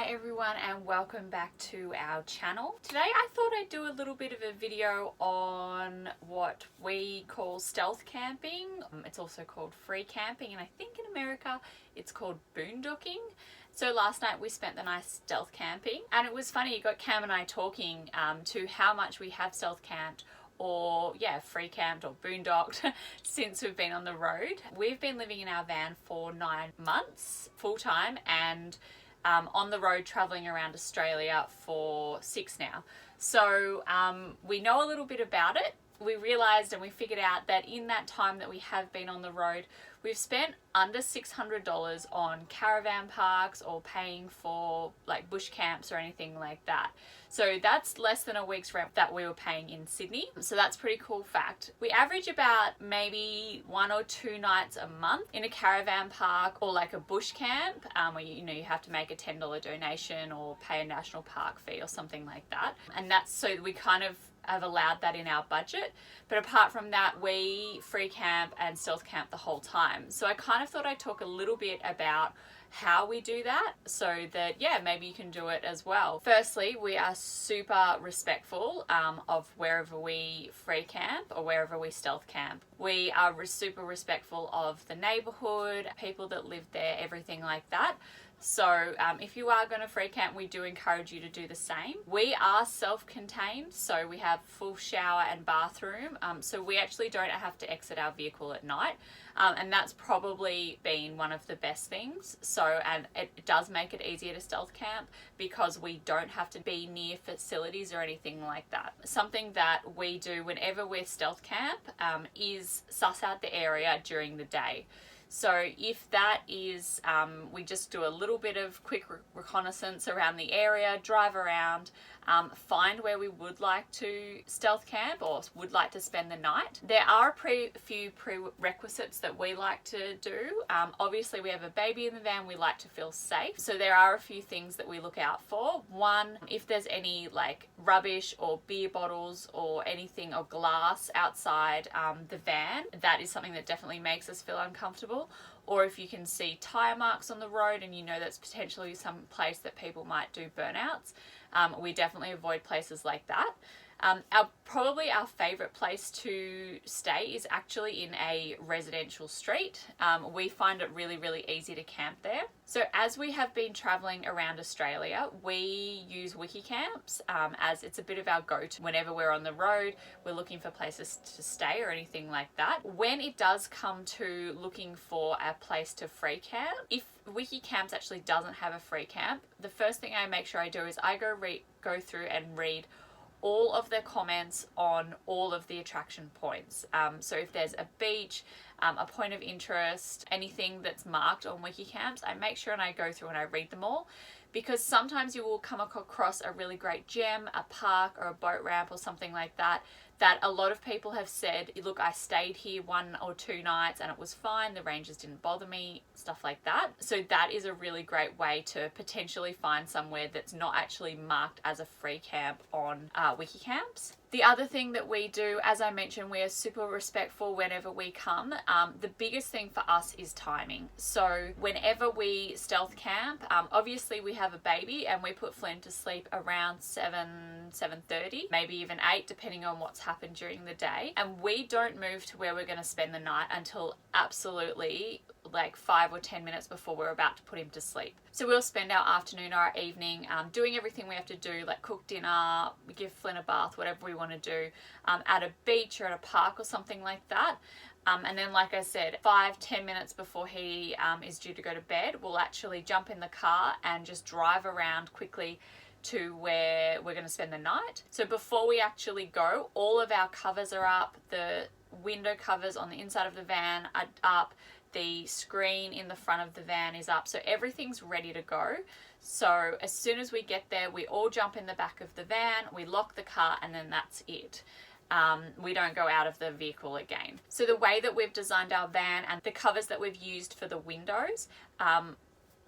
Hi everyone and welcome back to our channel. Today I thought I'd do a little bit of a video on what we call stealth camping. It's also called free camping, and I think in America it's called boondocking. So last night we spent the night stealth camping, and it was funny, you got Cam and I talking to how much we have stealth camped or free camped or boondocked since we've been on the road. We've been living in our van for 9 months full time, and on the road traveling around Australia for 6 now. So we know a little bit about it. We realized and we figured out that in that time that we have been on the road, we've spent under $600 on caravan parks or paying for like bush camps or anything like that. So that's less than a week's rent that we were paying in Sydney. So that's a pretty cool fact. We average about maybe 1 or 2 nights a month in a caravan park or like a bush camp where you have to make a $10 donation or pay a national park fee or something like that. And that's so we kind of have allowed that in our budget. But apart from that, we free camp and stealth camp the whole time. So I kind of thought I'd talk a little bit about how we do that so that maybe you can do it as well. Firstly, we are super respectful of wherever we free camp or wherever we stealth camp. We are super respectful of the neighborhood, people that live there, everything like that. So if you are going to free camp, we do encourage you to do the same. We are self-contained, so we have full shower and bathroom. So we actually don't have to exit our vehicle at night. And that's probably been one of the best things. And it does make it easier to stealth camp because we don't have to be near facilities or anything like that. Something that we do whenever we're stealth camp is suss out the area during the day. So if that is, we just do a little bit of quick reconnaissance around the area, drive around, find where we would like to stealth camp or would like to spend the night. There are a few prerequisites that we like to do. Obviously we have a baby in the van, we like to feel safe. So there are a few things that we look out for. One, if there's any like rubbish or beer bottles or anything or glass outside the van, that is something that definitely makes us feel uncomfortable. Or if you can see tire marks on the road and you know that's potentially some place that people might do burnouts, we definitely avoid places like that. Probably our favorite place to stay is actually in a residential street. We find it really, really easy to camp there. So as we have been traveling around Australia, we use wiki camps as it's a bit of our go-to. Whenever we're on the road, we're looking for places to stay or anything like that. When it does come to looking for a place to free camp, if wiki camps actually doesn't have a free camp, the first thing I make sure I do is I go through and read all of the comments on all of the attraction points. So if there's a beach, a point of interest, anything that's marked on wiki camps, I make sure and I go through and I read them all, because sometimes you will come across a really great gem, a park or a boat ramp or something like that, that a lot of people have said, look, I stayed here 1 or 2 nights and it was fine, the rangers didn't bother me, stuff like that. So that is a really great way to potentially find somewhere that's not actually marked as a free camp on wiki camps. The other thing that we do, as I mentioned, we are super respectful whenever we come. The biggest thing for us is timing. So whenever we stealth camp, obviously we have a baby and we put Flynn to sleep around 7:30, maybe even 8, depending on what's happened during the day. And we don't move to where we're going to spend the night until absolutely like 5 or 10 minutes before we're about to put him to sleep. So we'll spend our afternoon or our evening doing everything we have to do, like cook dinner, give Flynn a bath, whatever we want to do, at a beach or at a park or something like that. And then, like I said, 5-10 minutes before he is due to go to bed, we'll actually jump in the car and just drive around quickly to where we're going to spend the night. So before we actually go, all of our covers are up, the window covers on the inside of the van are up, the screen in the front of the van is up, so everything's ready to go. So as soon as we get there, we all jump in the back of the van, we lock the car, and then that's it. We don't go out of the vehicle again. So the way that we've designed our van and the covers that we've used for the windows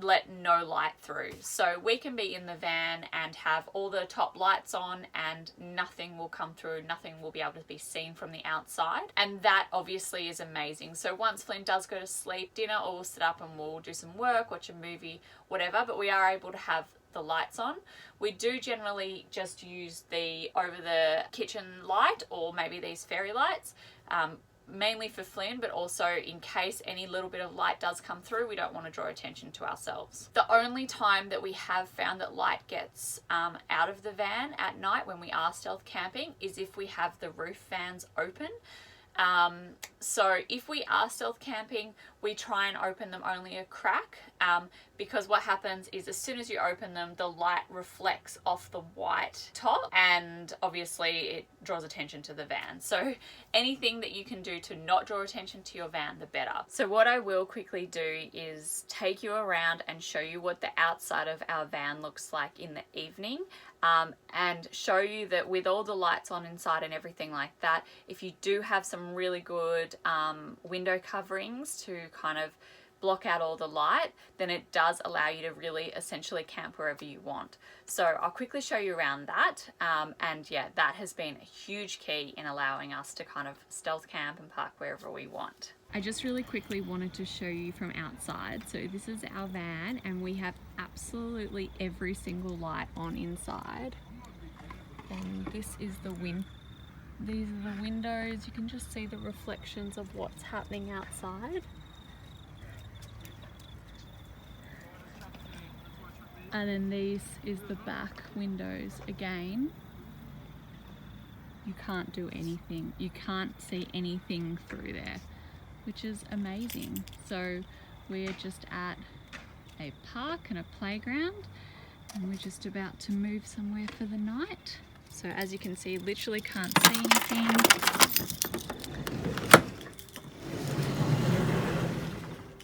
let no light through. So we can be in the van and have all the top lights on and nothing will come through, nothing will be able to be seen from the outside. And that obviously is amazing. So once Flynn does go to sleep, dinner, or we'll sit up and we'll do some work, watch a movie, whatever, but we are able to have the lights on. We do generally just use the over the kitchen light or maybe these fairy lights, mainly for Flynn, but also in case any little bit of light does come through, we don't want to draw attention to ourselves. The only time that we have found that light gets out of the van at night when we are stealth camping is if we have the roof fans open. So if we are stealth camping, we try and open them only a crack, because what happens is as soon as you open them, the light reflects off the white top and obviously it draws attention to the van. So anything that you can do to not draw attention to your van, the better. So what I will quickly do is take you around and show you what the outside of our van looks like in the evening. And show you that with all the lights on inside and everything like that, if you do have some really good window coverings to kind of block out all the light, then it does allow you to really essentially camp wherever you want. So I'll quickly show you around that, and yeah, that has been a huge key in allowing us to kind of stealth camp and park wherever we want. I just really quickly wanted to show you from outside. So this is our van and we have absolutely every single light on inside. And this is the these are the windows. You can just see the reflections of what's happening outside. And then this is the back windows again. You can't do anything. You can't see anything through there, which is amazing. So we're just at a park and a playground and we're just about to move somewhere for the night. So as you can see, literally can't see anything.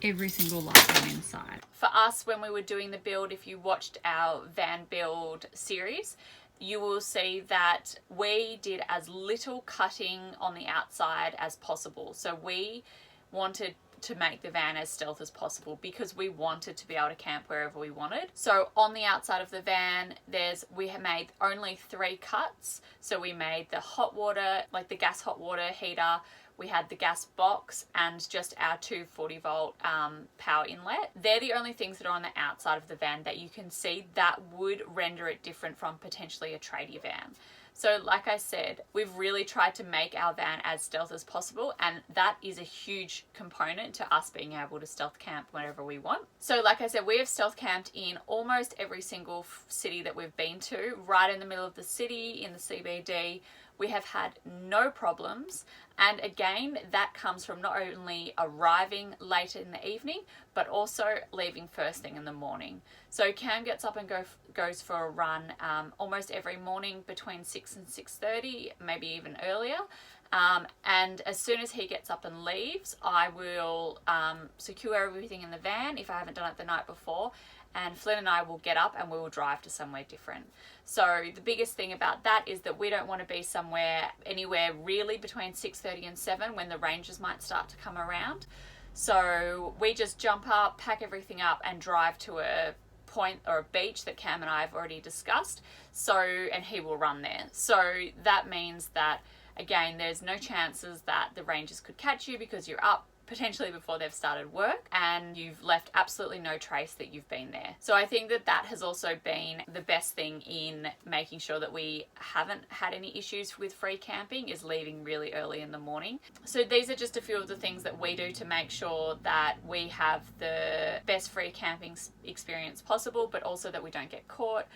Every single light on inside. For us, when we were doing the build, if you watched our van build series, you will see that we did as little cutting on the outside as possible. So we wanted to make the van as stealth as possible because we wanted to be able to camp wherever we wanted. So on the outside of the van, we have made only 3 cuts. So we made the hot water, like the gas hot water heater, we had the gas box and just our 240 volt power inlet. They're the only things that are on the outside of the van that you can see that would render it different from potentially a tradie van. So like I said, we've really tried to make our van as stealth as possible, and that is a huge component to us being able to stealth camp whenever we want. So like I said, we have stealth camped in almost every single city that we've been to, right in the middle of the city, in the CBD. We have had no problems, and again, that comes from not only arriving late in the evening, but also leaving first thing in the morning. So Cam gets up and goes for a run almost every morning between 6 and 6:30, maybe even earlier. And as soon as he gets up and leaves, I will secure everything in the van if I haven't done it the night before, and Flynn and I will get up and we will drive to somewhere different. So the biggest thing about that is that we don't want to be anywhere really between 6:30 and 7 when the rangers might start to come around. So we just jump up, pack everything up and drive to a point or a beach that Cam and I have already discussed. And he will run there. So that means that, again, there's no chances that the rangers could catch you because you're up potentially before they've started work and you've left absolutely no trace that you've been there. So I think that that has also been the best thing in making sure that we haven't had any issues with free camping, is leaving really early in the morning. So these are just a few of the things that we do to make sure that we have the best free camping experience possible, but also that we don't get caught,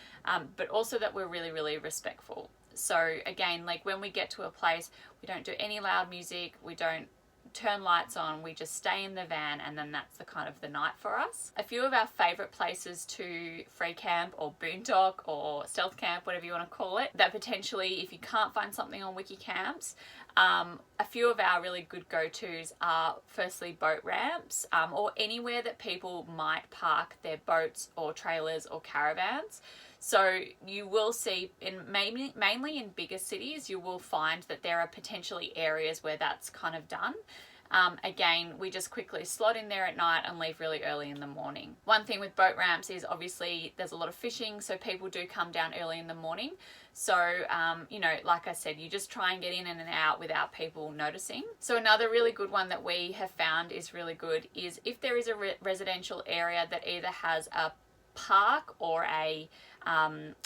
but also that we're really, really respectful. So again, like when we get to a place, we don't do any loud music, we don't turn lights on, we just stay in the van, and then that's the kind of the night for us. A few of our favorite places to free camp or boondock or stealth camp, whatever you want to call it, that potentially if you can't find something on Wiki Camps, a few of our really good go-tos are firstly boat ramps, or anywhere that people might park their boats or trailers or caravans. So you will see, mainly in bigger cities, you will find that there are potentially areas where that's kind of done. Again, we just quickly slot in there at night and leave really early in the morning. One thing with boat ramps is obviously there's a lot of fishing, so people do come down early in the morning. So, you know, like I said, you just try and get in and out without people noticing. So another really good one that we have found is really good is if there is a residential area that either has a park or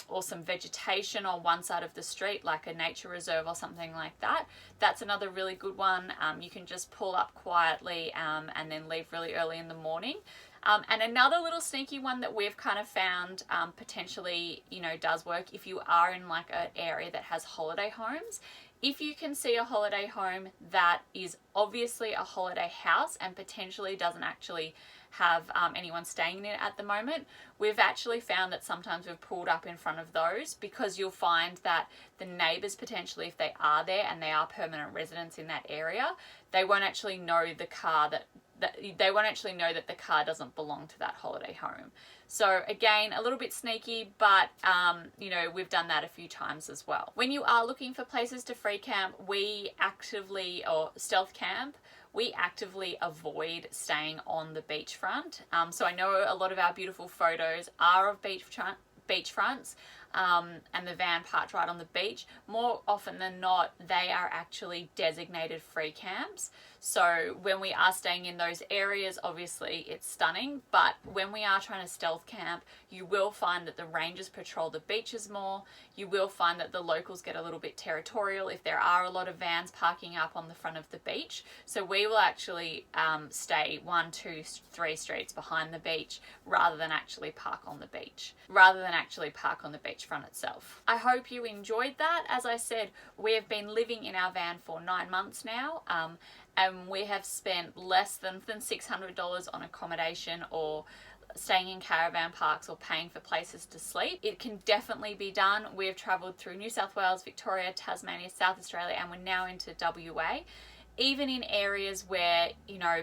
or some vegetation on one side of the street, like a nature reserve or something like that, that's another really good one. You can just pull up quietly and then leave really early in the morning. And another little sneaky one that we've kind of found potentially, you know, does work if you are in like an area that has holiday homes. If you can see a holiday home that is obviously a holiday house and potentially doesn't actually have anyone staying in it at the moment, we've actually found that sometimes we've pulled up in front of those, because you'll find that the neighbours potentially, if they are there and they are permanent residents in that area, they won't actually know the car that the car doesn't belong to that holiday home. So again, a little bit sneaky, but you know, we've done that a few times as well. When you are looking for places to free camp, or stealth camp, we actively avoid staying on the beachfront. So I know a lot of our beautiful photos are of beachfronts, and the van parked right on the beach. More often than not, they are actually designated free camps. So when we are staying in those areas, obviously it's stunning, but when we are trying to stealth camp, you will find that the rangers patrol the beaches more. You will find that the locals get a little bit territorial if there are a lot of vans parking up on the front of the beach. So we will actually stay 1, 2, 3 streets behind the beach rather than actually park on the beachfront itself. I hope you enjoyed that. As I said, we have been living in our van for 9 months now, and we have spent less than $600 on accommodation or staying in caravan parks or paying for places to sleep. It can definitely be done. We have travelled through New South Wales, Victoria, Tasmania, South Australia, and we're now into WA. Even in areas where, you know,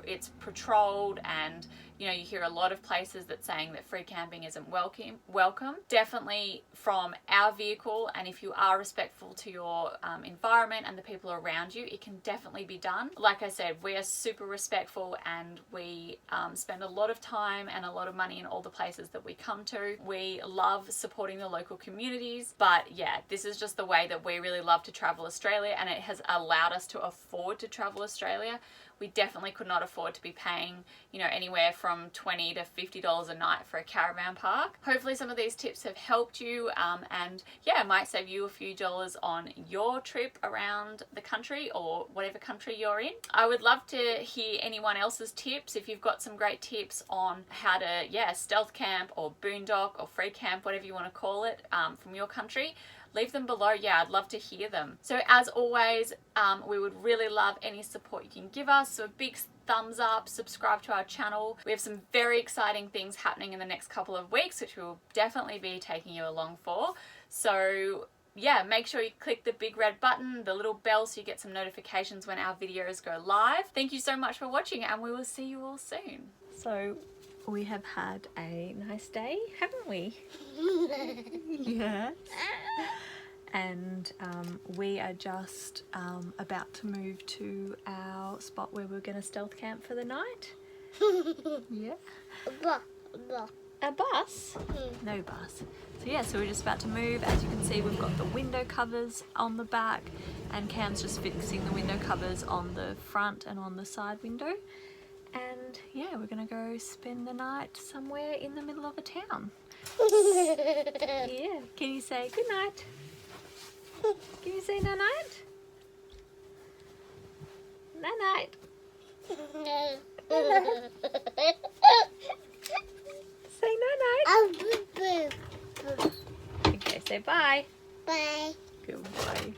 it's patrolled and, you know, you hear a lot of places that saying that free camping isn't welcome. Definitely from our vehicle, and if you are respectful to your environment and the people around you, it can definitely be done. Like I said, we are super respectful, and we spend a lot of time and a lot of money in all the places that we come to. We love supporting the local communities, but yeah, this is just the way that we really love to travel Australia, and it has allowed us to afford to travel Australia. We definitely could not afford to be paying, you know, anywhere from $20 to $50 a night for a caravan park. Hopefully some of these tips have helped you, and yeah, it might save you a few dollars on your trip around the country or whatever country you're in. I would love to hear anyone else's tips. If you've got some great tips on how to, stealth camp or boondock or free camp, whatever you want to call it, from your country, leave them below. Yeah, I'd love to hear them. So as always, we would really love any support you can give us. So a big thumbs up, subscribe to our channel. We have some very exciting things happening in the next couple of weeks, which we will definitely be taking you along for. So yeah, make sure you click the big red button, the little bell, so you get some notifications when our videos go live. Thank you so much for watching, and we will see you all soon. So we have had a nice day, haven't we? Yes. And we are just about to move to our spot where we're going to stealth camp for the night. Yeah. A bus? No bus. So yeah, so we're just about to move. As you can see, we've got the window covers on the back, and Cam's just fixing the window covers on the front and on the side window. And yeah, we're gonna go spend the night somewhere in the middle of a town. Yeah, can you say good night? Can you say no night? No night. Say no night. Okay, say bye. Bye. Good boy.